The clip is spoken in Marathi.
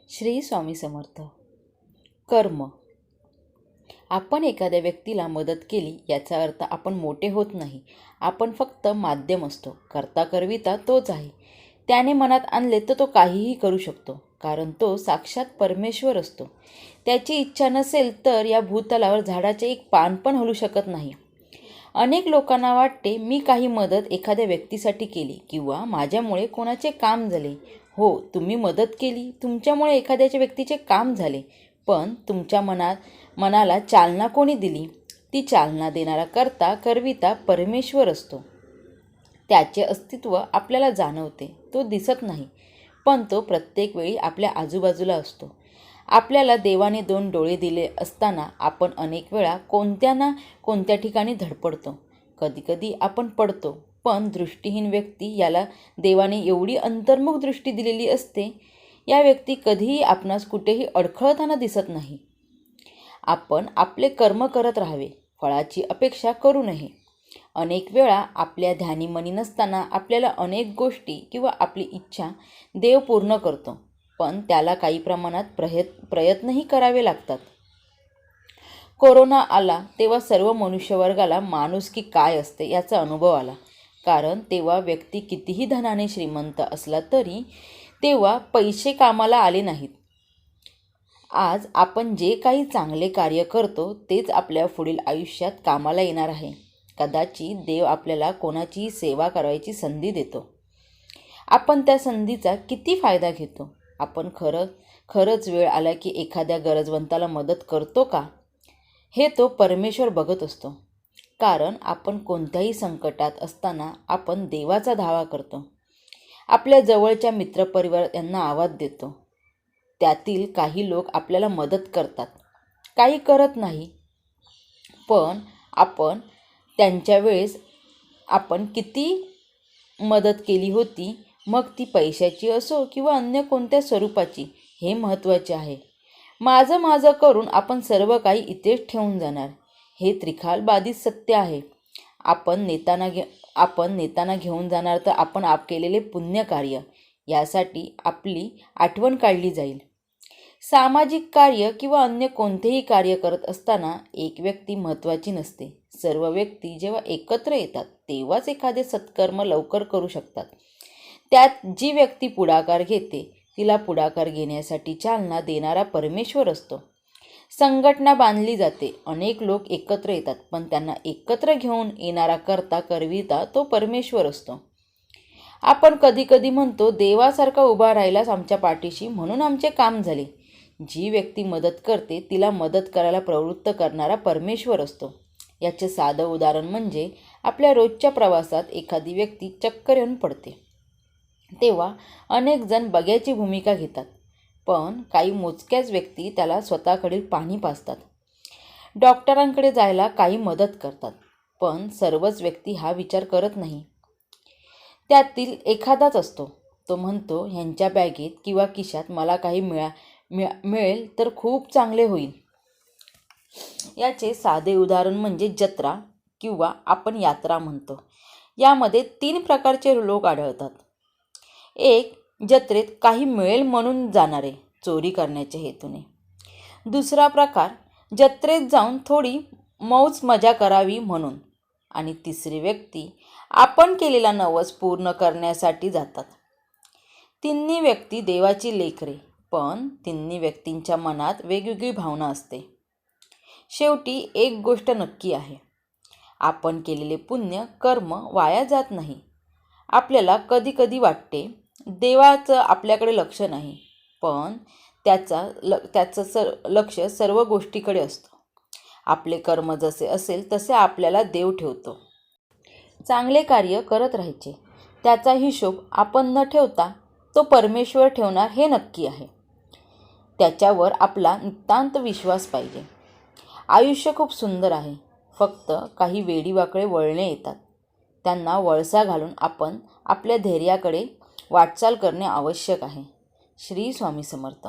श्री स्वामी समर्थ. कर्म. आपण एखाद्या व्यक्तीला मदत केली याचा अर्थ आपण मोठे होत नाही. आपण फक्त माध्यम असतो. करता करविता तोच आहे. त्याने मनात आणले तर तो काहीही करू शकतो, कारण तो साक्षात परमेश्वर असतो. त्याची इच्छा नसेल तर या भूतलावर झाडाचे एक पान पण हलू शकत नाही. अनेक लोकांना वाटते मी काही मदत एखाद्या व्यक्तीसाठी केली किंवा माझ्यामुळे कोणाचे काम झाले. हो, तुम्ही मदत केली, तुमच्यामुळे एखाद्याच्या व्यक्तीचे काम झाले, पण तुमच्या मनाला चालना कोणी दिली? ती चालना देणारा करता करविता परमेश्वर असतो. त्याचे अस्तित्व आपल्याला जाणवते, तो दिसत नाही, पण तो प्रत्येक वेळी आपल्या आजूबाजूला असतो. आपल्याला देवाने 2 डोळे दिले असताना आपण अनेक वेळा कोणत्या ना कोणत्या ठिकाणी धडपडतो. कधीकधी आपण पडतो, पण दृष्टीहीन व्यक्ती याला देवाने एवढी अंतर्मुख दृष्टी दिलेली असते, या व्यक्ती कधीही आपणास कुठेही अडखळताना दिसत नाही. आपण आपले कर्म करत राहावे, फळाची अपेक्षा करू नये. अनेक वेळा आपल्या ध्यानीमनी नसताना आपल्याला अनेक गोष्टी किंवा आपली इच्छा देव पूर्ण करतो, पण त्याला काही प्रमाणात प्रयत्नही करावे लागतात. कोरोना आला तेव्हा सर्व मनुष्यवर्गाला माणुसकी काय असते याचा अनुभव आला. कारण तेव्हा व्यक्ती कितीही धनाने श्रीमंत असला तरी तेव्हा पैसे कामाला आले नाहीत. आज आपण जे काही चांगले कार्य करतो तेच आपल्या पुढील आयुष्यात कामाला येणार आहे. कदाचित देव आपल्याला कोणाचीही सेवा करायची संधी देतो. आपण त्या संधीचा किती फायदा घेतो? आपण खरंच वेळ आला की एखाद्या गरजवंताला मदत करतो का? हे तो परमेश्वर बघत असतो. कारण आपण कोणत्याही संकटात असताना आपण देवाचा धावा करतो. आपल्या जवळच्या मित्रपरिवार यांना आवाज देतो. त्यातील काही लोक आपल्याला मदत करतात, काही करत नाही. पण आपण त्यांच्या वेळेस आपण किती मदत केली होती, मग ती पैशाची असो किंवा अन्य कोणत्या स्वरूपाची, हे महत्त्वाचे आहे. माझं करून आपण सर्व काही इथेच ठेवून जाणार, हे त्रिकालबाधित सत्य आहे. आपण नेताना घेऊन जाणार तर आपण केलेले पुण्यकार्य यासाठी आपली आठवण काढली जाईल. सामाजिक कार्य किंवा अन्य कोणतेही कार्य करत असताना एक व्यक्ती महत्त्वाची नसते. सर्व व्यक्ती जेव्हा एकत्र येतात तेव्हाच एखादे सत्कर्म लवकर करू शकतात. त्यात जी व्यक्ती पुढाकार घेते तिला पुढाकार घेण्यासाठी चालना देणारा परमेश्वर असतो. संघटना बांधली जाते, अनेक लोक एकत्र येतात, पण त्यांना एकत्र घेऊन येणारा करता करविता तो परमेश्वर असतो. आपण कधी म्हणतो देवासारखा उभा राहिलास आमच्या पाठीशी म्हणून आमचे काम झाले. जी व्यक्ती मदत करते तिला मदत करायला प्रवृत्त करणारा परमेश्वर असतो. याचे साधं उदाहरण म्हणजे आपल्या रोजच्या प्रवासात एखादी व्यक्ती चक्कर येऊन पडते, तेव्हा अनेक जण बघ्याची भूमिका घेतात, पण काही मोजक्याच व्यक्ती त्याला स्वतःकडील पाणी पाजतात. डॉक्टरांकडे जायला काही मदत करतात, पण सर्वच व्यक्ती हा विचार करत नाही. त्यातील एखादाच असतो, तो म्हणतो ह्यांच्या बॅगेत किंवा खिशात मला काही मिळेल तर खूप चांगले होईल. याचे साधे उदाहरण म्हणजे जत्रा किंवा आपण यात्रा म्हणतो. यामध्ये 3 प्रकारचे लोक आढळतात. एक, जत्रेत काही मिळेल म्हणून जाणारे, चोरी करण्याच्या हेतूने. दुसरा प्रकार, जत्रेत जाऊन थोडी मौज मजा करावी म्हणून. आणि तिसरी व्यक्ती, आपण केलेला नवस पूर्ण करण्यासाठी जातात. तिन्ही व्यक्ती देवाची लेकरे, पण तिन्ही व्यक्तींच्या मनात वेगवेगळी भावना असते. शेवटी एक गोष्ट नक्की आहे, आपण केलेले पुण्य कर्म वाया जात नाही. आपल्याला कधी वाटते देवाचं आपल्याकडे लक्ष नाही, पण त्याचं लक्ष सर्व गोष्टीकडे असतं. आपले कर्म जसे असेल तसे आपल्याला देव ठेवतो. चांगले कार्य करत राहायचे, त्याचा हिशोब आपण न ठेवता तो परमेश्वर ठेवणार हे नक्की आहे. त्याच्यावर आपला नितांत विश्वास पाहिजे. आयुष्य खूप सुंदर आहे, फक्त काही वेडीवाकडे वळणे येतात. त्यांना वळसा घालून आपण आपल्या धैर्याकडे वाटचाल करणे आवश्यक आहे. श्री स्वामी समर्थ.